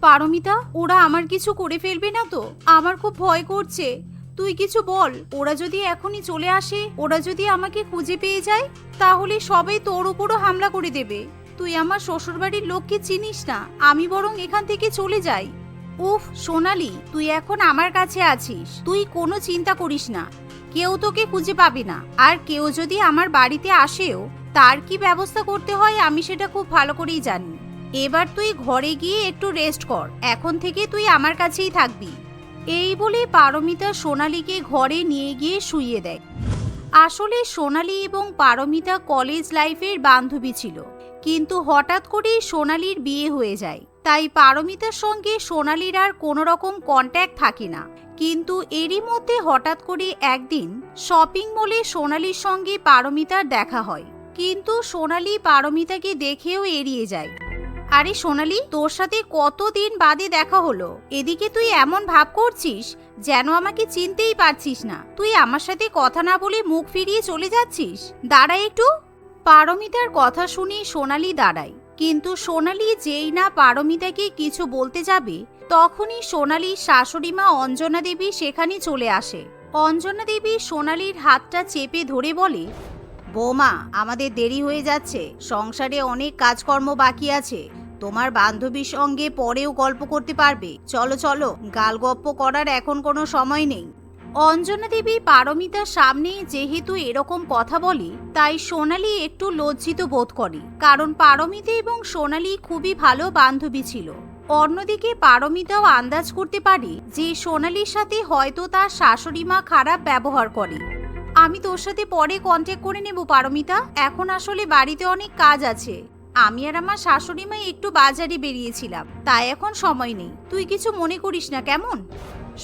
পারমিতা, ওরা আমার কিছু করে ফেলবে না তো? আমার খুব ভয় করছে। তুই কিছু বল। ওরা যদি এখনই চলে আসে, ওরা যদি আমাকে খুঁজে পেয়ে যায়, তাহলে সবাই তোর উপরও হামলা করে দেবে। তুই আমার শ্বশুরবাড়ির লোককে চিনিস না, আমি বরং এখান থেকে চলে যাই। উফ সোনালি, তুই এখন আমার কাছে আছিস, তুই কোনো চিন্তা করিস না। কেউ তোকে খুঁজে পাবে না। আর কেউ যদি আমার বাড়িতে আসেও, তার কি ব্যবস্থা করতে হয় আমি সেটা খুব ভালো করেই জানি। এবার তুই ঘরে গিয়ে একটু রেস্ট কর, এখন থেকে তুই আমার কাছেই থাকবি। এই বলে পারমিতা সোনালীকে ঘরে নিয়ে গিয়ে শুইয়ে দেয়। আসলে সোনালী এবং পারমিতা কলেজ লাইফের বান্ধবী ছিল, কিন্তু হঠাৎ করেই সোনালীর বিয়ে হয়ে যায়। তাই পারমিতার সঙ্গে সোনালীর আর কোনো রকম কন্ট্যাক্ট থাকে না। কিন্তু এরই মধ্যে হঠাৎ করে একদিন শপিং মলে সোনালীর সঙ্গে পারমিতার দেখা হয়, কিন্তু সোনালী পারমিতাকে দেখেও এড়িয়ে যায়। আরে সোনালী, তোর সাথে কতদিন বাদে দেখা হলো, এদিকে তুই এমন ভাব করছিস যেন আমাকে চিনতেই পারছিস না। তুই আমার সাথে কথা না বলে মুখ ফিরিয়ে চলে যাচ্ছিস। দাঁড়া একটু। পারমিতার কথা শুনে সোনালী দাঁড়ায়, কিন্তু সোনালী যেই না পারমিতাকে কিছু বলতে যাবে, তখনই সোনালীর শাশুড়িমা অঞ্জনা দেবী সেখানে চলে আসে। অঞ্জনা দেবী সোনালীর হাতটা চেপে ধরে বলে, বৌমা, আমাদের দেরি হয়ে যাচ্ছে, সংসারে অনেক কাজকর্ম বাকি আছে। তোমার বান্ধবীর সঙ্গে পরেও গল্প করতে পারবে। চলো চলো, গালগপ্প করার এখন কোনো সময় নেই। অঞ্জনা দেবী পারমিতার সামনে যেহেতু এরকম কথা বলে, তাই সোনালী একটু লজ্জিত বোধ করে, কারণ পারমিতা এবং সোনালী খুবই ভালো বান্ধবী ছিল। অন্যদিকে পারমিতাও আন্দাজ করতে পারে যে সোনালীর সাথে হয়তো তার শাশুড়িমা খারাপ ব্যবহার করে। আমি তোর সাথে পরে কন্ট্যাক্ট করে নেব পারমিতা, এখন আসলে বাড়িতে অনেক কাজ আছে। আমি আর আমার শাশুড়িমা একটু বাজারে বেরিয়েছিলাম, তাই এখন সময় নেই। তুই কিছু মনে করিস না, কেমন?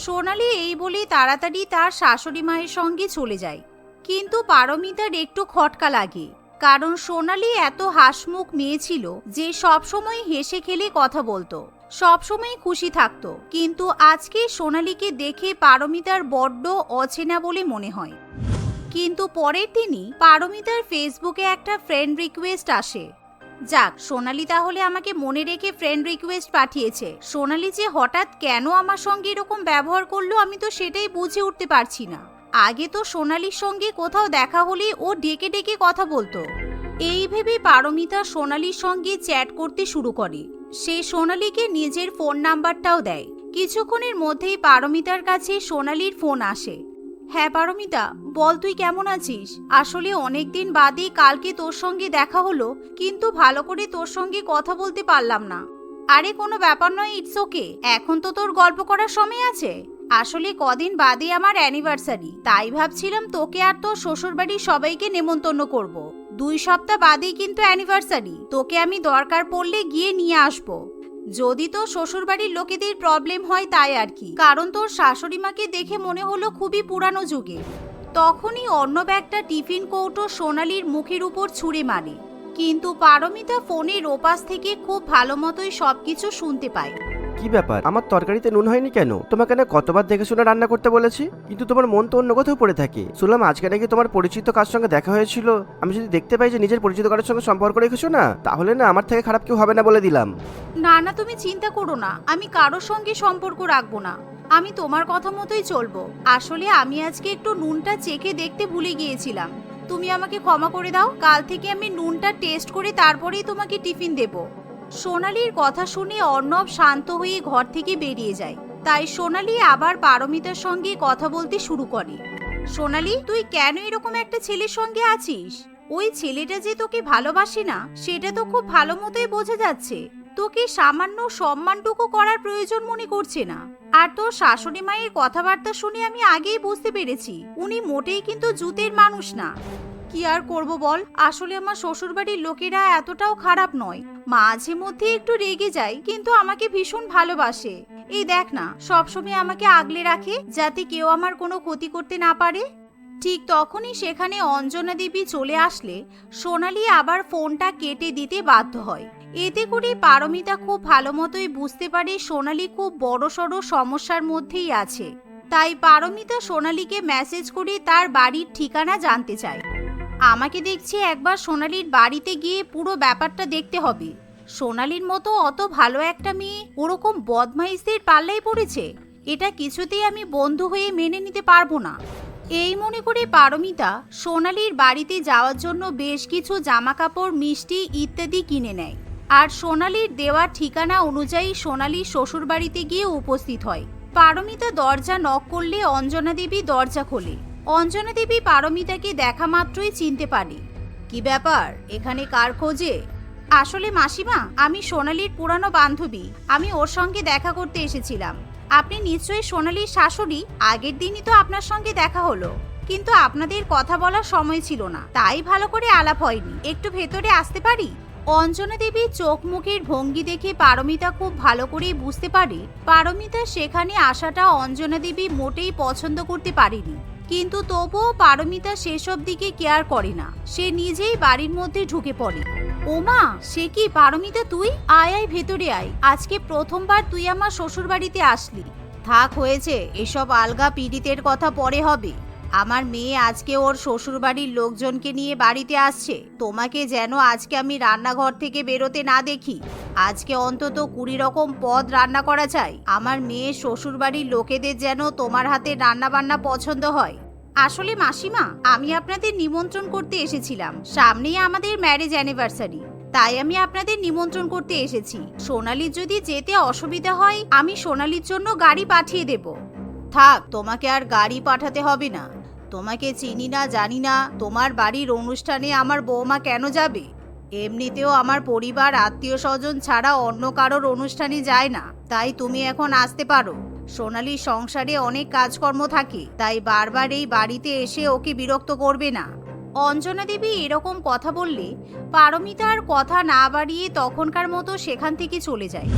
সোনালী এই বলে তাড়াতাড়ি তার শাশুড়ি মায়ের সঙ্গে চলে যায়। কিন্তু পারমিতার একটু খটকা লাগে, কারণ সোনালী এত হাসমুখ মেয়ে ছিল যে সবসময় হেসে খেলে কথা বলতো, সবসময় খুশি থাকতো। কিন্তু আজকে সোনালীকে দেখে পারমিতার বড্ড অচেনা বলে মনে হয়। কিন্তু পরের দিনই পারমিতার ফেসবুকে একটা ফ্রেন্ড রিকোয়েস্ট আসে। যাক, সোনালী তাহলে আমাকে মনে রেখে ফ্রেন্ড রিকোয়েস্ট পাঠিয়েছে। সোনালী যে হঠাৎ কেন আমার সঙ্গে এরকম ব্যবহার করলো, আমি তো সেটাই বুঝে উঠতে পারছি না। আগে তো সোনালীর সঙ্গে কোথাও দেখা হলে ও ডেকে ডেকে কথা বলতো। এই ভেবে পারমিতা সোনালীর সঙ্গে চ্যাট করতে শুরু করে। সে সোনালীকে নিজের ফোন নাম্বারটাও দেয়। কিছুক্ষণের মধ্যেই পারমিতার কাছে সোনালীর ফোন আসে। হ্যাঁ পারমিতা, বল, তুই কেমন আছিস? আসলে অনেকদিন বাদে কালকে তোর সঙ্গে দেখা হলো, কিন্তু ভালো করে তোর সঙ্গে কথা বলতে পারলাম না। আরে কোনো ব্যাপার নয়, ইটস ওকে। এখন তো তোর গল্প করার সময় আছে। আসলে কদিন বাদে আমার অ্যানিভার্সারি, তাই ভাবছিলাম তোকে আর তোর শ্বশুরবাড়ির সবাইকে নেমন্তন্ন করব। 2 সপ্তাহ বাদেই কিন্তু অ্যানিভার্সারি, তোকে আমি দরকার পড়লে গিয়ে নিয়ে আসবো। যদি তোর শ্বশুরবাড়ির লোকেদের প্রবলেম হয় তাই আর কি, কারণ তোর শাশুড়ি মাকে দেখে মনে হলো খুবই পুরানো যুগে। তখনই অর্ণব একটা টিফিন কৌটো সোনালীর মুখের উপর ছুঁড়ে মারে, কিন্তু পারমিতা ফোনের ওপাশ থেকে খুব ভালো মতোই সবকিছু শুনতে পায়। কি ব্যাপার, আমার তরকারিতে নুন হয়নি কেন? তোমাকে না কতবার দেখে শুনে রান্না করতে বলেছি, কিন্তু তোমার মন তো অন্য কোথাও পড়ে থাকে। শুনলাম আজকে নাকি তোমার পরিচিত কার সঙ্গে দেখা হয়েছিল। আমি যদি দেখতে পাই যে নিজের পরিচিত কারোর সঙ্গে সম্পর্ক রেখেছো না, তাহলে না আমার থেকে খারাপ কেউ হবে না বলে দিলাম। না না, তুমি চিন্তা করো না, আমি কারোর সঙ্গে সম্পর্ক রাখবো না। আমি তোমার কথা মতোই চলবো। আসলে আমি আজকে একটু নুনটা চেখে দেখতে ভুলে গিয়েছিলাম। তুমি আমাকে ক্ষমা করে দাও, কাল থেকে আমি নুনটা টেস্ট করে তারপরেই তোমাকে টিফিন দেবো। সোনালীর কথা শুনে অর্ণব শান্ত হয়ে ঘর থেকে বেরিয়ে যায়। তাই সোনালী আবার পারমিতার সঙ্গে কথা বলতে শুরু করে। সোনালী, তুই কেন এরকম একটা ছেলের সঙ্গে আছিস? ওই ছেলেটা যে তোকে ভালোবাসে না, সেটা তো খুব ভালো মতোই বোঝা যাচ্ছে। তোকে সামান্য সম্মানটুকু করার প্রয়োজন মনে করছে না। আর তোর শাশুড়ি মায়ের কথাবার্তা শুনে আমি আগেই বুঝতে পেরেছি উনি মোটেই কিন্তু জুতের মানুষ না। কি আর করব বল, আসলে আমার শ্বশুরবাড়ির লোকেরা এতটাও খারাপ নয়। মাঝে মধ্যে একটু রেগে যায়, কিন্তু আমাকে ভীষণ ভালোবাসে। এই দেখ না, সবসময় আমাকে আগলে রাখে যাতে কেউ আমার কোনো ক্ষতি করতে না পারে। ঠিক তখনই সেখানে অঞ্জনা দেবী চলে আসলে সোনালী আবার ফোনটা কেটে দিতে বাধ্য হয়। এতে করে পারমিতা খুব ভালো মতোই বুঝতে পারে সোনালী খুব বড়সড় সমস্যার মধ্যেই আছে। তাই পারমিতা সোনালীকে মেসেজ করে তার বাড়ির ঠিকানা জানতে চায়। আমাকে দেখছি একবার সোনালীর বাড়িতে গিয়ে পুরো ব্যাপারটা দেখতে হবে। সোনালির মতো অত ভালো একটা মেয়ে ওরকম বদমাইশদের পাল্লায় পড়েছে, এটা কিছুতেই আমি বন্ধু হয়ে মেনে নিতে পারবো না। এই মনে করে পারমিতা সোনালির বাড়িতে যাওয়ার জন্য বেশ কিছু জামা কাপড়, মিষ্টি ইত্যাদি কিনে নেয়। আর সোনালির দেওয়া ঠিকানা অনুযায়ী সোনালির শ্বশুর বাড়িতে গিয়ে উপস্থিত হয়। পারমিতা দরজা নক করলে অঞ্জনা দেবী দরজা খোলে। অঞ্জনা দেবী পারমিতাকে দেখা মাত্রই চিনতে পারে। কি ব্যাপার, এখানে কার খোঁজে? আসলে মাসিমা, আমি সোনালির পুরানো বান্ধবী, আমি ওর সঙ্গে দেখা করতে এসেছিলাম। আপনি নিশ্চয়ই সোনালির শাশুড়ি, আগের দিনই তো আপনার সঙ্গে দেখা হলো, কিন্তু আপনাদের কথা বলার সময় ছিল না, তাই ভালো করে আলাপ হয়নি। একটু ভেতরে আসতে পারি? অঞ্জনা দেবী চোখ মুখের ভঙ্গি দেখে পারমিতা খুব ভালো করেই বুঝতে পারে পারমিতা সেখানে আসাটা অঞ্জনা দেবী মোটেই পছন্দ করতে পারেনি, কিন্তু তবুও পারমিতা সেসব দিকে কেয়ার করে না। সে নিজেই বাড়ির মধ্যে ঢুকে পড়ে। ওমা, সে কি পারমিতা তুই? আয় আয়, ভেতরে আয়। আজকে প্রথমবার তুই আমার শ্বশুর বাড়িতে আসলি। থাক, হয়েছে এসব আলগা পীড়িতের কথা পরে হবে। আমার মেয়ে আজকে ওর শ্বশুর বাড়ির লোকজনকে নিয়ে বাড়িতে আসছে। তোমাকে যেন আজকে আমি রান্নাঘর থেকে বেরোতে না দেখি। আজকে অন্তত 20 রকম পদ রান্না করা চাই। আমার মেয়ে শ্বশুর বাড়ির লোকেদের যেন তোমার হাতে রান্না বান্না পছন্দ হয়। আসলে মাসিমা, আমি আপনাদের নিমন্ত্রণ করতে এসেছিলাম। সামনেই আমাদের ম্যারেজ অ্যানিভার্সারি, তাই আমি আপনাদের নিমন্ত্রণ করতে এসেছি। সোনালির যদি যেতে অসুবিধা হয়, আমি সোনালির জন্য গাড়ি পাঠিয়ে দেব। থাক, তোমাকে আর গাড়ি পাঠাতে হবে না। তোমাকে চিনি না, জানি না, তোমার বাড়ির অনুষ্ঠানে আমার বৌমা কেন যাবে? এমনিতেও আমার পরিবার, আত্মীয় স্বজন ছাড়া অন্য কারোর অনুষ্ঠানে যায় না, তাই তুমি এখন আসতে পারো। সোনালির সংসারে অনেক কাজকর্ম থাকে, তাই বারবার এই বাড়িতে এসে ওকে বিরক্ত করবে না। অঞ্জনা দেবী এরকম কথা বললে পারমিতা আর কথা না বাড়িয়ে তখনকার মতো সেখান থেকে চলে যায়।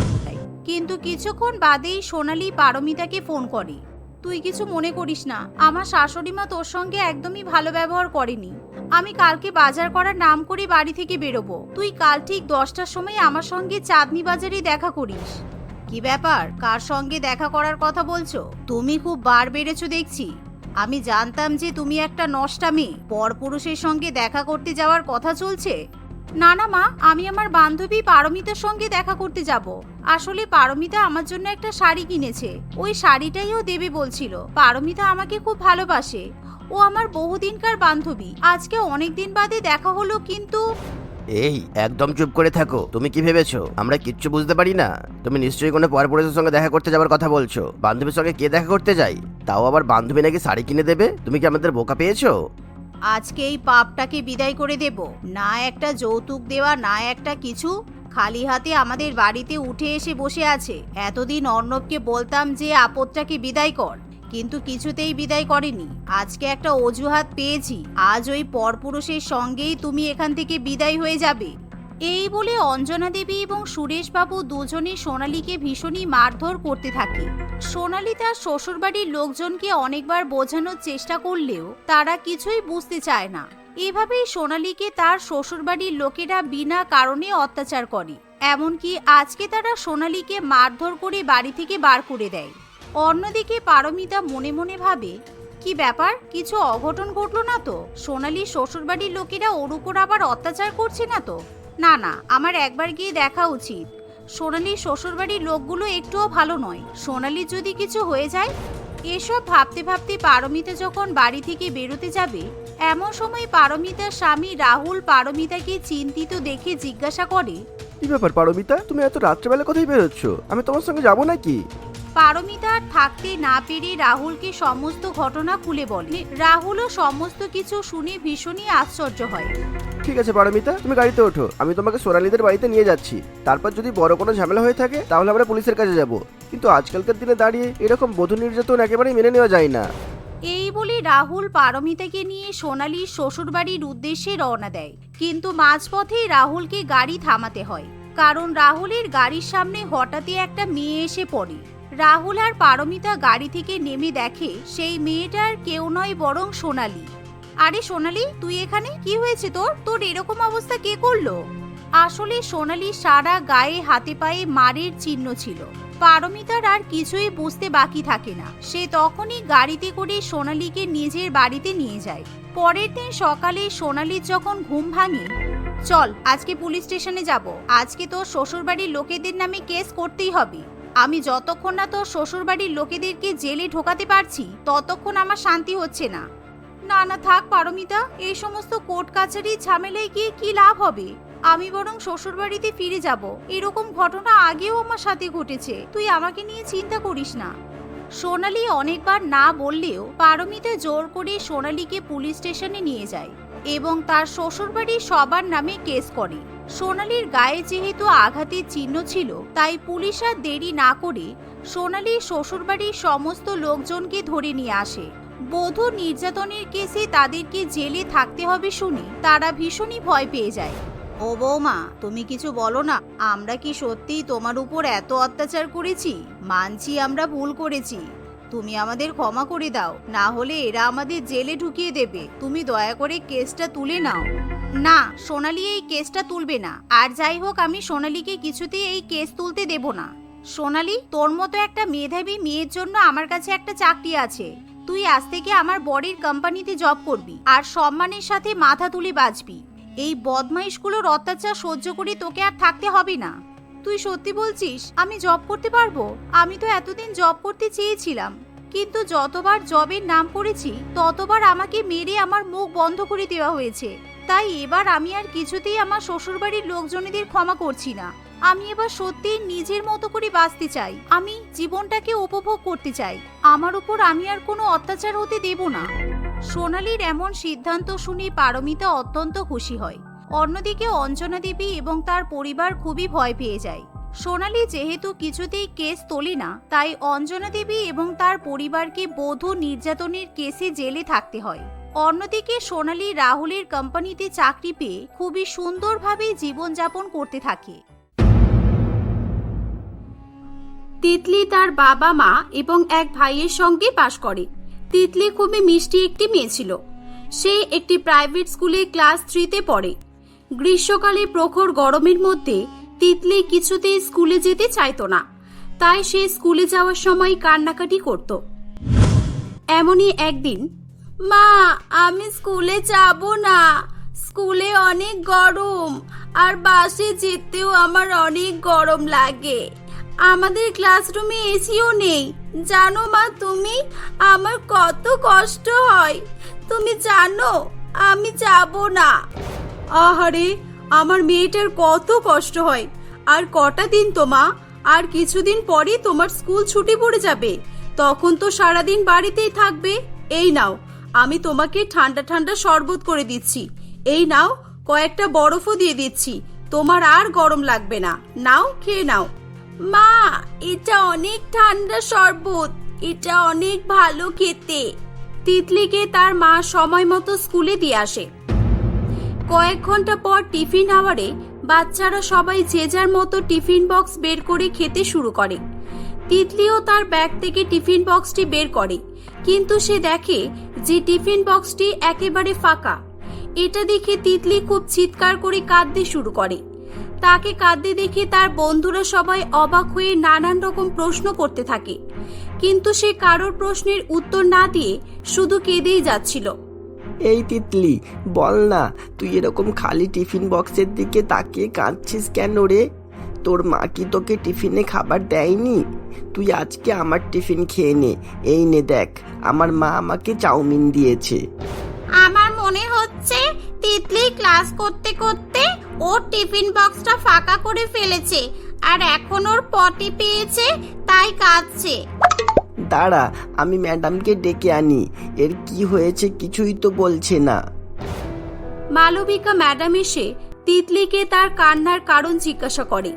কিন্তু কিছুক্ষণ বাদেই সোনালি পারমিতাকে ফোন করে। তুই কিছু মনে করিস না, আমার শাশুড়ি মা তোর সঙ্গে একদমই ভালো ব্যবহার করেনি। আমি কালকে বাজার করার নাম করে বাড়ি থেকে বেরোবো। তুই কাল ঠিক 10টার সময় আমার সঙ্গে চাঁদনি বাজারে দেখা করিস। কি ব্যাপার, কার সঙ্গে দেখা করার কথা বলছো? তুমি খুব বার বেড়েছো দেখছি। আমি জানতাম যে তুমি একটা নষ্টা মেয়ে। পরপুরুষের সঙ্গে দেখা করতে যাওয়ার কথা চলছে। না না মা, আমি আমার বান্ধবী পারমিতার সঙ্গে দেখা করতে যাব। আসলে পারমিতা আমার জন্য একটা শাড়ি কিনেছে, ওই শাড়িটাই ও দেবে বলছিল। পারমিতা আমাকে খুব ভালোবাসে, ও আমার বহুদিনকার বান্ধবী। আজকে অনেকদিন বাদে দেখা হলো, কিন্তু এই একদম চুপ করে থাকো। তুমি কি ভেবেছো আমরা কিচ্ছু বুঝতে পারি না? তুমি নিশ্চয়ই কোনো পরপুরুষের সঙ্গে দেখা করতে যাওয়ার কথা বলছো। বান্ধবীর সঙ্গে কে দেখা করতে যায়? তাও আবার বান্ধবী নাকি শাড়ি কিনে দেবে? তুমি কি আমাদের বোকা পেয়েছো? আজকে এই পাপটাকে বিদায় করে দেব। না একটা যৌতুক দেওয়া, না একটা কিছু, খালি হাতে আমাদের বাড়িতে উঠে এসে বসে আছে। এতদিন অর্ণবকে বলতাম যে আপদটাকে বিদায় কর, কিন্তু কিছুতেই বিদায় করেনি। আজকে একটা অজুহাত পেয়েছি, আজ ওই পরপুরুষের সঙ্গেই তুমি এখান থেকে বিদায় হয়ে যাবে। এই বলে অঞ্জনা দেবী এবং সুরেশবাবু দুজনে সোনালীকে ভীষণই মারধর করতে থাকে। সোনালী তার শ্বশুরবাড়ির লোকজনকে অনেকবার বোঝানোর চেষ্টা করলেও তারা কিছুই বুঝতে চায় না। এভাবেই সোনালীকে তার শ্বশুরবাড়ির লোকেরা বিনা কারণে অত্যাচার করে। এমনকি আজকে তারা সোনালীকে মারধর করে বাড়ি থেকে বার করে দেয়। অন্যদিকে পারমিতা মনে মনে ভাবে, কি ব্যাপার, কিছু অঘটন ঘটলো না তো? সোনালীর শ্বশুরবাড়ির লোকেরা ওর উপর আবার অত্যাচার করছে না তো? না না, আমার একবার গিয়ে দেখা উচিত। সোনালীর শ্বশুরবাড়ির লোকগুলো একটুও ভালো নয়। সোনালীর যদি কিছু হয়ে যায়। এসব ভাবতে ভাবতে পারমিতা যখন বাড়ি থেকে বেরোতে যাবে, এমন সময় পারমিতার স্বামী রাহুল পারমিতাকে চিন্তিত দেখে জিজ্ঞাসা করে, কি ব্যাপার পারমিতা, তুমি এত রাত্রেবেলা কোথায় বেরোচ্ছ? আমি তোমার সঙ্গে যাবো নাকি? পারমিতা থাকতে না পেরে রাহুলকে সমস্ত ঘটনা খুলে বলে। রাহুলও সমস্ত কিছু শুনে ভীষণই আশ্চর্য হয়। ঠিক আছে পারমিতা, তুমি গাড়িতে ওঠো, আমি তোমাকে সোনালীদের বাড়িতে নিয়ে যাচ্ছি। তারপর যদি বড় কোনো ঝামেলা হয়ে থাকে তাহলে আমরা পুলিশের কাছে যাব। কিন্তু আজকালকার দিনে দাঁড়িয়ে এরকম বধূ নির্যাতন একেবারেই মেনে নেওয়া যায় না। এই বলে রাহুল পারমিতাকে নিয়ে সোনালীর শ্বশুরবাড়ির উদ্দেশ্যে রওনা দেয়। কিন্তু মাঝপথেই রাহুলকে গাড়ি থামাতে হয়, কারণ রাহুলের গাড়ির সামনে হঠাৎই একটা মেয়ে এসে পড়ে। রাহুল আর পারমিতা গাড়ি থেকে নেমে দেখে সেই মেয়েটার কেউ নয় বরং সোনালী। আরে সোনালী, তুই এখানে? কি হয়েছে তোর? তোর এরকম অবস্থা কে করলো? আসলে সোনালীর সারা গায়ে হাতে পায়ে মারের চিহ্ন ছিল। পারমিতার আর কিছুই বুঝতে বাকি থাকে না। সে তখনই গাড়িতে করে সোনালীকে নিজের বাড়িতে নিয়ে যায়। পরের দিন সকালে সোনালীর যখন ঘুম ভাঙে, চল আজকে পুলিশ স্টেশনে যাব। আজকে তোর শ্বশুরবাড়ির লোকেদের নামে কেস করতেই হবে। আমি যতক্ষণ না তোর শ্বশুরবাড়ির লোকেদেরকে জেলে ঢোকাতে পারছি ততক্ষণ আমার শান্তি হচ্ছে না। না না থাক পারমিতা, এই সমস্ত কোর্ট কাছারির ঝামেলায় গিয়ে কি লাভ হবে? আমি বরং শ্বশুরবাড়িতে ফিরে যাব। এরকম ঘটনা আগেও আমার সাথে ঘটেছে, তুই আমাকে নিয়ে চিন্তা করিস না। সোনালি অনেকবার না বললেও পারমিতা জোর করে সোনালিকে পুলিশ স্টেশনে নিয়ে যায় এবং তার শ্বশুরবাড়ির সবার নামে কেস করে। সোনালির গায়ে যেহেতু আঘাতের চিহ্ন ছিল, তাই পুলিশ আর দেরি না করে সোনালির শ্বশুরবাড়ির সমস্ত লোকজনকে ধরে নিয়ে আসে। বধূ নির্যাতনের কেসে তাদেরকে জেলে থাকতে হবে শুনে তারা ভীষণই ভয় পেয়ে যায়। ও বৌমা, তুমি কিছু বলো না। আমরা কি সত্যিই তোমার উপর এত অত্যাচার করেছি? মানছি আমরা ভুল করেছি, তুমি আমাদের ক্ষমা করে দাও, না হলে এরা আমাদের জেলে ঢুকিয়ে দেবে। তুমি দয়া করে কেসটা তুলে নাও। না, সোনালি এই কেসটা তুলবে না। আর যাই হোক, আমি সোনালিকে কিছুতেই এই কেস তুলতে দেব না। সোনালি, তোর মতো একটা মেধাবী মেয়ের জন্য আমার কাছে একটা চাকরি আছে। তুই আজ থেকে আমার বরের কোম্পানিতে জব করবি আর সম্মানের সাথে মাথা তুলে বাঁচবি। এই বদমাইশগুলোর অত্যাচার সহ্য করে তোকে আর থাকতে হবে না। তুই সত্যি বলছিস আমি জব করতে পারবো? আমি তো এতদিন জব করতে চেয়েছিলাম, কিন্তু যতবার জবের নাম করেছি ততবার আমাকে মেরে আমার মুখ বন্ধ করে দেওয়া হয়েছে। তাই এবার আমি আর কিছুতেই আমার শ্বশুরবাড়ির লোকজনেদের ক্ষমা করছি না। আমি এবার সত্যি নিজের মতো করে বাঁচতে চাই। আমি জীবনটাকে উপভোগ করতে চাই। আমার উপর আমি আর কোনো অত্যাচার হতে দেব না। সোনালির এমন সিদ্ধান্ত শুনে পারমিতা অত্যন্ত খুশি হয়। অন্যদিকে অঞ্জনা দেবী এবং তার পরিবার খুবই ভয় পেয়ে যায়। সোনালি যেহেতু কিছুতেই কেস তোলে না, তাই অঞ্জনা দেবী এবং তার পরিবারকে বধূ নির্যাতনের কেসে জেলে থাকতে হয়। অন্যদিকে সোনালি রাহুলের কোম্পানিতে চাকরি পেয়ে খুবই সুন্দরভাবে জীবনযাপন করতে থাকে। তিতলি তার বাবা মা এবং এক ভাইয়ের সঙ্গে বাস করে। তিতলি খুবই মিষ্টি একটি মেয়ে ছিল। সে একটি প্রাইভেট স্কুলে ক্লাস 3-তে পড়ে। গ্রীষ্মকালে প্রখর গরমের মধ্যে তিতলি কিছুতেই স্কুলে যেতে চাইতো না, তাই সে স্কুলে যাওয়ার সময় কান্নাকাটি করত। এমনই একদিন, মা আমি স্কুলে যাব না, স্কুলে অনেক গরম আর বাসে যেতেও আমার অনেক গরম লাগে। আমাদের ক্লাসরুমে এসিও নেই, জানো মা তুমি, আমার কত কষ্ট হয়, তুমি জানো, আমি যাব না। আহারে, আমার মেয়েটার কত কষ্ট হয়। আর কটা দিন তো মা, আর কিছুদিন পরেই তোমার স্কুল ছুটি পড়ে যাবে, তখন তো সারাদিন বাড়িতেই থাকবে। এই নাও, আমি তোমাকে ঠান্ডা ঠান্ডা শরবত করে দিচ্ছি, এই নাও, কয়েকটা বরফও দিয়ে দিচ্ছি, তোমার আর গরম লাগবে না, নাও খেয়ে নাও। মা এটা অনেক ঠান্ডা শরবত, এটা অনেক ভালো খেতে। তিতলিকে তার মা সময় মতো স্কুলে দিয়ে আসে। কয়েক ঘন্টা পর টিফিন আওয়ারে বাচ্চারা সবাই যে যার মতো টিফিন বক্স বের করে খেতে শুরু করে। তিতলিও তার ব্যাগ থেকে টিফিন বক্সটি বের করে, কিন্তু সে দেখে যে টিফিন বক্সটি একেবারে ফাঁকা। এটা দেখে তিতলি খুব চিৎকার করে কাঁদতে শুরু করে। তাকে কাঁদতে দেখে তার বন্ধুরা সবাই অবাক হয়ে নানান রকম প্রশ্ন করতে থাকে, কিন্তু সে কারোর প্রশ্নের উত্তর না দিয়ে শুধু কেঁদেই যাচ্ছিল। এই তিতলি, বল না, তুই এরকম খালি টিফিন বক্সের দিকে তাকিয়ে কাঁদছিস কেন রে? তোর মা কি তোকে টিফিনে খাবার দেয়নি? তুই আজকে আমার টিফিন খেয়ে নে। এই নে দেখ, আমার মা আমাকে চাউমিন দিয়েছে। আমার মনে হচ্ছে তিতলি ক্লাস করতে করতে ওর টিফিন বক্সটা ফাঁকা করে ফেলেছে, আর এখন ওর পটি পেয়েছে তাই কাঁদছে। দাঁড়া, আমি ম্যাডামকে ডেকে আনি, এর কি হয়েছে কিছুই তো বলছে না। মালবিকা ম্যাডাম এসে তিতলিকে তার কান্নার কারণ জিজ্ঞাসা করে।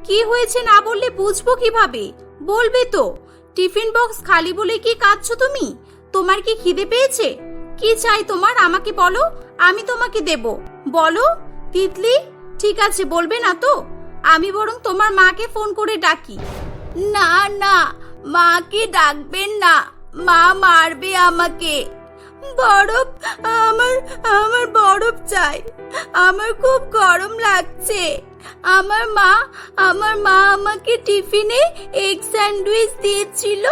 কি হয়েছে না বললে বুঝবো কিভাবে? বলবে তো। টিফিন বক্স খালি বলে কি কাঁদছো তুমি? তোমার কি খিদে পেয়েছে? কি চাই তোমার, আমাকে বলো, আমি তোমাকে দেব। বলো তিতলি। ঠিক আছে, বলবে না তো? আমি বরং তোমার মাকে ফোন করে ডাকি। না না, মাকে ডাকবেন না, মা মারবে আমাকে। বরফ, আমার আমার বরফ চাই। আমার খুব গরম লাগছে। আমার মা আমাকে টিফিনে এগ স্যান্ডউইচ দিয়েছিল,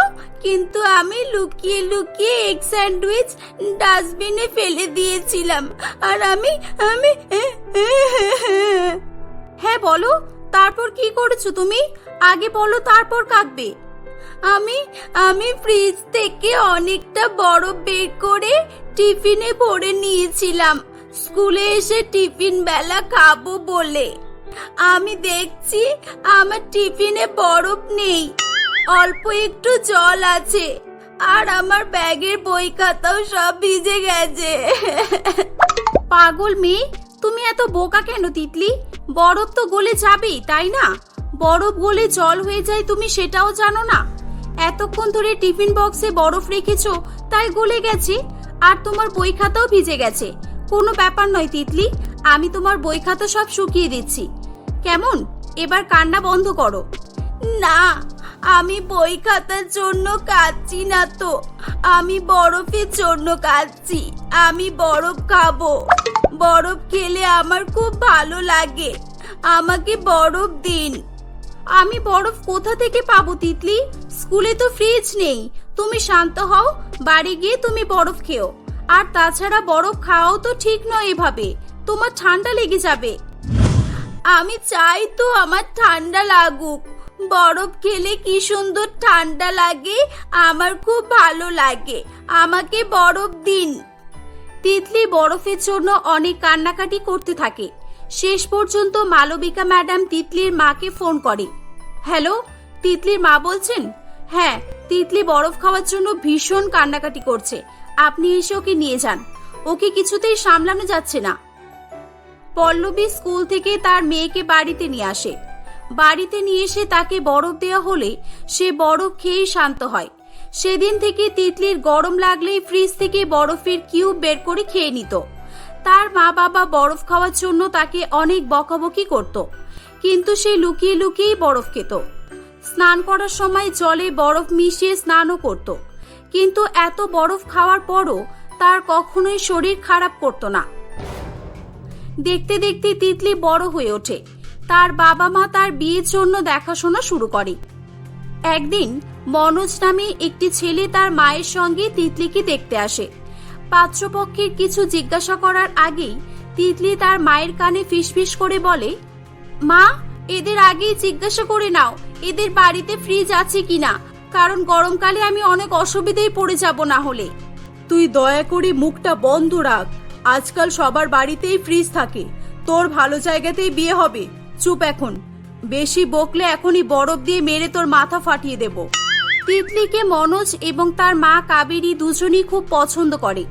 কিন্তু আমি লুকিয়ে লুকিয়ে এগ স্যান্ডউইচ ডাস্টবিনে ফেলে দিয়েছিলাম। আর আমি আমি হ্যাঁ বলো, তারপর কি করেছো তুমি? আগে বলো, তারপর কাঁদবে। আমি আমি ফ্রিজ থেকে অনেকটা বরফ বের করে টিফিনে ভরে নিয়েছিলাম স্কুলে এসে টিফিন বেলা খাবো বলে। আমি দেখছি আমার টিফিনে বরফ নেই, অল্প একটু জল আছে, আর আমার ব্যাগের বই খাতাও সব ভিজে গেছে। পাগল মেয়ে, তুমি এত বোকা কেন তিতলি? বরফ তো গলে যাবেই, তাই না? বরফ গলে জল হয়ে যায়, তুমি সেটাও জানো না? এতক্ষণ ধরে টিফিন বক্সে বরফ রেখেছো, তাই গলে গেছে। আর তোমার বই খাতাও ভিজে গেছে। কোনো ব্যাপার নয় তিতলি, আমি তোমার বই খাতা সব শুকিয়ে দিচ্ছি। কেমন? এবার কান্না বন্ধ করো। না, আমি বই খাতার জন্য কাঁদছি না তো, আমি বরফের জন্য কাঁদছি। আমি বরফ খাবো। বরফ খেলে আমার খুব ভালো লাগে। আমাকে বরফ দিন। আমি বরফ কোথা থেকে পাবো তিতলি? স্কুলে তো ফ্রিজ নেই। তুমি শান্ত হও, বাড়ি গিয়ে তুমি বরফ খেও। আর তাছাড়া বরফ খাওয়াও তো ঠিক নয় এভাবে, তোমার ঠান্ডা লেগে যাবে। আমি চাই তো আমার ঠান্ডা লাগুক। বরফ খেলে কি সুন্দর ঠান্ডা লাগে, আমার খুব ভালো লাগে। আমাকে বরফ দিন। তিতলি বরফের জন্য অনেক কান্নাকাটি করতে থাকে। শেষ পর্যন্ত মালবিকা ম্যাডাম তিতলির মাকে ফোন করে। হ্যালো, তিতলির মা বলছেন? হ্যাঁ, তিতলি বরফ খাওয়ার জন্য ভীষণ কান্নাকাটি করছে। আপনি এসে ওকে নিয়ে যান। ওকে কিছুতেই সামলানো যাচ্ছে না। পল্লবী স্কুল থেকে তার মেয়েকে বাড়িতে নিয়ে আসে। বাড়িতে নিয়ে এসে তাকে বরফ দেওয়া হলে সে বরফ খেয়েই শান্ত হয়। সেদিন থেকে তিতলির গরম লাগলেই ফ্রিজ থেকে বরফের কিউব বের করে খেয়ে নিত। তার মা বাবা বরফ খাওয়ার জন্য তাকে অনেক বকাবকি করত, কিন্তু সে লুকিয়ে লুকিয়েই বরফ খেত। স্নান করার সময় জলে বরফ মিশিয়ে স্নানও করত, কিন্তু এত বরফ খাওয়ার পরও তার কখনোই শরীর খারাপ করতো না। দেখতে দেখতে তিতলি বড় হয়ে ওঠে। তার বাবা মা তার বিয়ের জন্য দেখাশোনা শুরু করে। একদিন মনোজ নামে একটি ছেলে তার মায়ের সঙ্গে তিতলিকে দেখতে আসে। পাত্রপক্ষের কিছু জিজ্ঞাসা করার আগেই তিতলি তার মায়ের কানে ফিসফিস করে বলে, মা, এদের আগেই জিজ্ঞাসা করে নাও এদের বাড়িতে ফ্রিজ আছে কিনা, কারণ গরমকালে আমি অনেক অসুবিধায় পড়ে যাব না হলে। তুই দয়া করে মুখটা বন্ধ রাখ। আজকাল সবার বাড়িতেই ফ্রিজ থাকে। তোর ভালো জায়গাতেই বিয়ে হবে। চুপ এখন। বেশি বকলে এখনই বরফ দিয়ে মেরে তোর মাথা ফাটিয়ে দেব। তিতলিকে মনোজ এবং তার মা কাবেরী দুজনই খুব পছন্দ করে।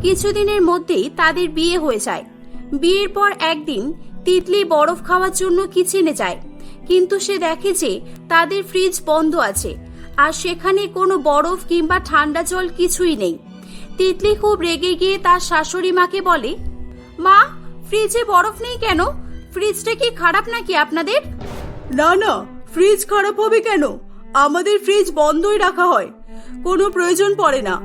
কিছুদিনের মধ্যেই তাদের বিয়ে হয়ে যায়। বিয়ের পর একদিন তিতলি বরফ খাওয়ার জন্য কিচেনে যায়, কিন্তু সে দেখে যে তাদের ফ্রিজ বন্ধ আছে আর সেখানে কোনো বরফ কিংবা ঠান্ডা জল কিছুই নেই। তিতলি খুব রেগে গিয়ে তার শাশুড়ি মাকে বলে, মা, ফ্রিজে বরফ নেই কেন? ফ্রিজটা কি খারাপ নাকি আপনাদের? না না, ফ্রিজ খারাপ হবে কেন? আমাদের ফ্রিজ বন্ধই রাখা হয়, কোনো প্রয়োজন পড়ে না।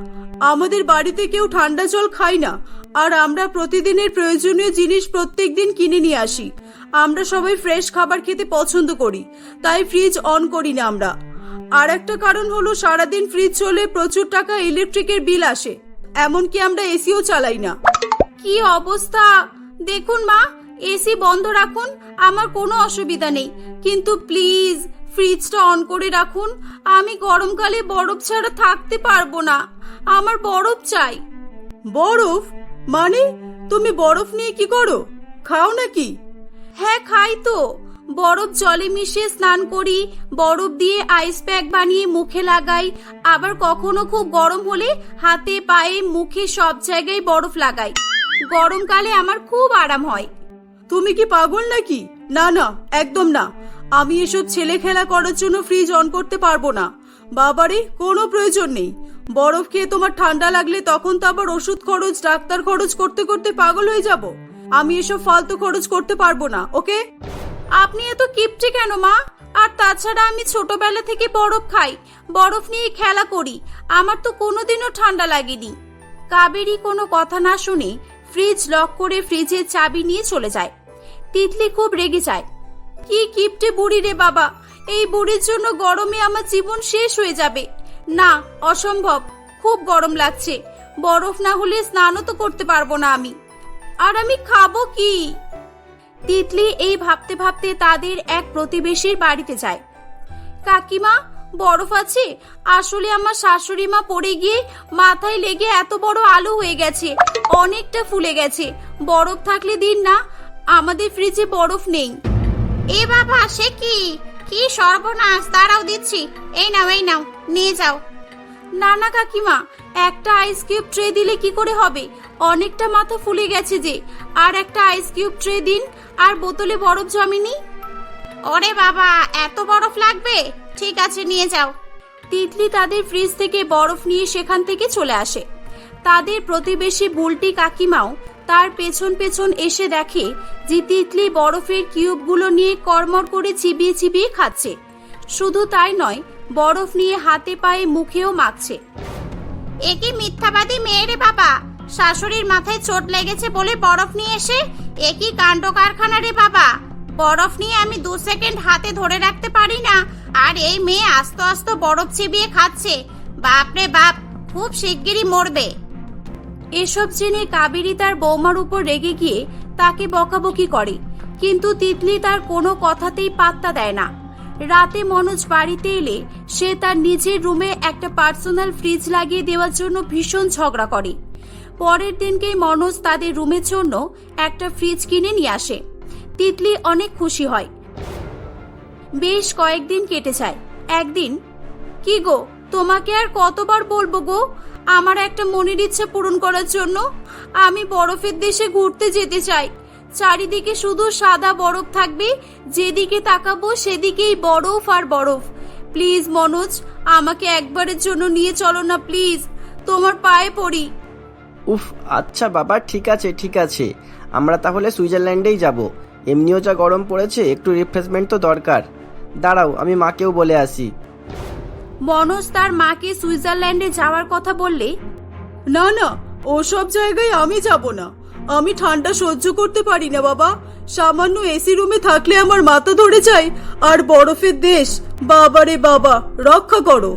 আমাদের বাড়িতে কেউ ঠান্ডা জল খায় না, আর আমরা প্রতিদিনের প্রয়োজনীয় জিনিস প্রত্যেকদিন কিনে নিয়ে আসি। আমরা সবাই ফ্রেশ খাবার খেতে পছন্দ করি, তাই ফ্রিজ অন করি না আমরা। আর একটা কারণ হলো, সারাদিন ফ্রিজ চলে প্রচুর টাকা ইলেকট্রিকের বিল আসে। এমনকি আমরা এসিও চালাই না। কি অবস্থা! দেখুন মা, এসি বন্ধ রাখুন, আমার কোনো অসুবিধা নেই, কিন্তু প্লিজ ফ্রিজটা অন করে রাখুন। আমি গরমকালে বরফ ছাড়া থাকতে পারবো না, আমার বরফ চাই। বরফ? মানে তুমি বরফ নিয়ে কি করো? খাও নাকি? হ্যাঁ, খাই তো। বরফ জলে মিশিয়ে স্নান করি, বরফ দিয়ে আইস প্যাক বানিয়ে মুখে লাগাই, আবার কখনো খুব গরম হলে হাতে পায়ে মুখে সব জায়গায় বরফ লাগাই। গরমকালে আমার খুব আরাম হয়। তুমি কি পাগল নাকি? না না, একদম না। আমি এসব ছেলে খেলা করার জন্য ফ্রিজ অন করতে পারবো না। বাবারে, কোনো প্রয়োজন নেই। বরফ খেয়ে তোমার ঠান্ডা লাগলে তখন তো আবার ওষুধ খরচ, ডাক্তার খরচ করতে করতে পাগল হয়ে যাব। আমি এসব ফালতু খরচ করতে পারবো না, ওকে? আপনি এত কিপটে কেন মা? আর তাছাড়া আমি ছোটবেলা থেকে বরফ খাই, বরফ নিয়ে খেলা করি, আমার তো কোনোদিনও ঠান্ডা লাগেনি। কাবেরী কোনো কথা না শুনে ফ্রিজ লক করে ফ্রিজের চাবি নিয়ে চলে যায়। তিতলি খুব রেগে যায়। কি কিপটে বুড়ি রে বাবা, এই বুড়ির জন্য গরমে আমার জীবন শেষ হয়ে যাবে। না, অসম্ভব, খুব গরম লাগছে। বরফ না হলে স্নানও তো করতে পারবো না আমি। আর আমি খাবো কি? তিতলি এই ভাবতে ভাবতে তাদের এক প্রতিবেশীর বাড়িতে যায়। কাকিমা, বরফ আছে? আসলে আমার শাশুড়ি মা পড়ে গিয়ে মাথায় লেগে এত বড় আলু হয়ে গেছে, অনেকটা ফুলে গেছে। বরফ থাকলে দিন না, আমাদের ফ্রিজে বরফ নেই। এ বাবা, সে কি কি সর্বনাশ! দাঁড়াও, দিচ্ছি। এই নাও নিয়ে যাও। না না কাকিমা, একটা আইস কিউব ট্রে দিলে কি করে হবে? অনেকটা মাথা ফুলে গেছে যে। আর একটা আইস কিউব ট্রে দিন, আর বোতলে বরফ জমেনি। ওরে বাবা, এত বরফ লাগবে? ঠিক আছে, নিয়ে যাও। তিতলি তাদের ফ্রিজ থেকে বরফ নিয়ে সেখান থেকে চলে আসে। তাদের প্রতিবেশী বুলটি কাকিমাও তার পেছন পেছন এসে দেখে যে তিতলি বরফের কিউবগুলো নিয়ে কড়মড় করে চিবিয়ে চিবিয়ে খাচ্ছে। শুধু তাই নয়, বরফ নিয়ে হাতে পায়ে মুখেও মাখছে। এ কি মিথ্যাবাদী মেয়ে রে বাবা! শাশুড়ির মাথায় চোট লেগেছে বলে বরফ নিয়ে এসে এ কি কাণ্ড কারখানা রে বাবা! বরফ নিয়ে আমি 2 সেকেন্ড হাতে ধরে রাখতে পারি না, আর এই মেয়ে আস্তে আস্তে বরফ চিবিয়ে খাচ্ছে। বাপরে বাপ, খুব শিগগিরই মরবে। এসব জেনে কাবেরী তার বৌমার উপর রেগে গিয়ে তাকে বকাবকি করে, কিন্তু তিতলি তার কোনো কথাতেই পাত্তা দেয় না। রাতে মনোজ বাড়িতে এলে সে তার নিজের রুমে একটা পার্সোনাল ফ্রিজ লাগিয়ে দেওয়ার জন্য ভীষণ ঝগড়া করে। পরের দিনকেই মনোজ তাদের রুমের জন্য একটা ফ্রিজ কিনে নিয়ে আসে। তিতলি অনেক খুশি হয়। বেশ কয়েকদিন কেটে যায়। একদিন, কি গো, তোমাকে আর কতবার বলবো গো আমার একটা মনের ইচ্ছা পূরণ করার জন্য? আমি বরফের দেশে ঘুরতে যেতে চাই। চারিদিকে শুধু সাদা বরফ থাকবে, যেদিকে তাকাবো সেদিকেই বরফ আর বরফ। প্লিজ মনোজ, আমাকে একবারের জন্য নিয়ে চলো না প্লিজ, তোমার পায়ে পড়ি। উফ, আচ্ছা বাবা, ঠিক আছে, আমরা তাহলে সুইজারল্যান্ডেই যাব। এমনিও যা গরম পড়েছে, একটু রিফ্রেশমেন্ট তো দরকার। দাঁড়াও, আমি মাকেও বলে আসি। মনোজ তার মাকে সুইজারল্যান্ডে যাওয়ার কথা বললে, না না, ওসব জায়গায় আমি যাব না। আমি ঠান্ডা সহ্য করতে পারি না বাবা। সামান্য এসি রুমে থাকলে আমার মাথা ধরে যায়। আর বরফের দেশ, বাবা রে বাবা, রক্ষা করো।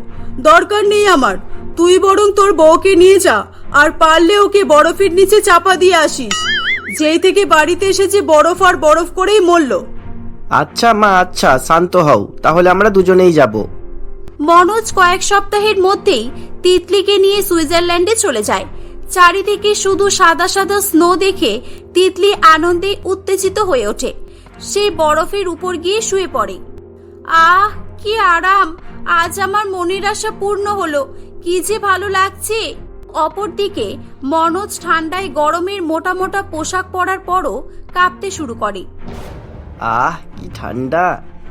দরকার নেই আমার। তুই বরং তোর বউকে নিয়ে যা, আর পারলে ওকে বরফের নিচে চাপা দিয়ে আসিস। যেই থেকে বাড়িতে এসেছে বরফ আর বরফ করেই মরল। আচ্ছা মা, আচ্ছা, শান্ত হও, তাহলে আমরা দুজনেই যাব। মনোজ কয়েক সপ্তাহের মধ্যেই তিতলিকে নিয়ে সুইজারল্যান্ডে চলে যায়। চারিদিকে শুধু সাদা সাদা স্নো দেখে তিতলি আনন্দে উত্তেজিত হয়ে ওঠে। সে বরফের উপর গিয়ে শুয়ে পড়ে। আহ, কি আরাম! আজ আমার মনের আশা পূর্ণ হলো। কি যে ভালো লাগছে। অপরদিকে মনোজ ঠান্ডায় গরমের মোটা মোটা পোশাক পরার পরও কাঁপতে শুরু করে। আহ, কি ঠান্ডা!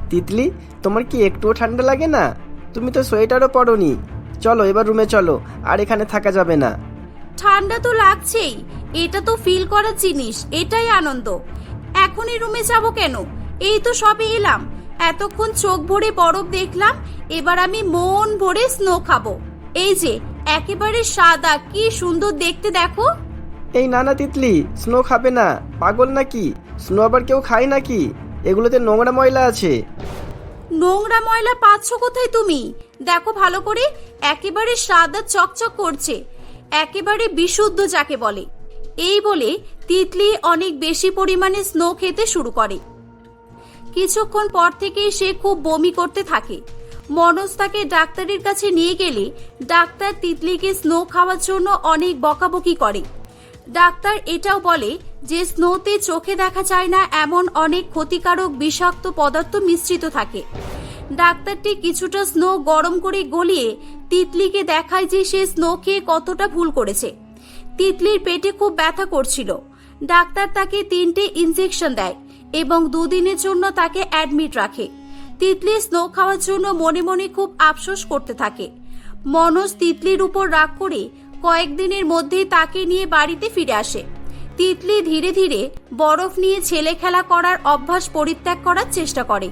তিতলি, তোমার কি একটুও ঠান্ডা লাগে না? তুমি তো সোয়েটারও পরোনি। চলো এবার রুমে চলো, আর এখানে থাকা যাবে না। ঠান্ডা তো লাগছেই, এটা তো ফিল করার জিনিস, এটাই আনন্দ। এখনই রুমে যাব কেন? এই তো সবে এলাম, এতক্ষণ চোখ ভরে বরফ দেখলাম, এবার আমি মন ভরে স্নো খাবো। এই যে একেবারে সাদা, কি সুন্দর দেখতে দেখো। এই না না তিতলি, স্নো খাবে না, পাগল নাকি? স্নো আবার কেউ খায় নাকি? এগুলোতে নোংরা ময়লা আছে। নোংরা ময়লা পাচ্ছ কোথায় তুমি? দেখো ভালো করে, একেবারে সাদা চকচক করছে, একেবারে বিশুদ্ধ যাকে বলে। এই বলে তিতলি অনেক বেশি পরিমাণে স্নো খেতে শুরু করে। কিছুক্ষণ পর থেকে সে খুব বমি করতে থাকে। মনোজ তাকে ডাক্তারের কাছে নিয়ে গেলে ডাক্তার তিতলিকে স্নো খাওয়ার জন্য অনেক বকাবকি করে। ডাক্তার এটাও বলে যে স্নোতে চোখে দেখা যায় না এমন অনেক ক্ষতিকারক বিষাক্ত পদার্থ মিশ্রিত থাকে। ডাক্তারটি কিছুটা স্নো গরম করে গলিয়ে তিতলিকে দেখায় যে সে স্নো খেয়ে কতটা ভুল করেছে। তিতলির পেটে খুব ব্যথা করছিল। ডাক্তার তাকে 3টে ইনজেকশন দেয় এবং 2 দিনের জন্য তাকে অ্যাডমিট রাখে। তিতলি স্নো খাওয়ার জন্য মনে মনে খুব আফসোস করতে থাকে। মনোজ তিতলির উপর রাগ করে কয়েকদিনের মধ্যেই তাকে নিয়ে বাড়িতে ফিরে আসে। তিতলি ধীরে ধীরে বরফ নিয়ে ছেলে খেলা করার অভ্যাস পরিত্যাগ করার চেষ্টা করে।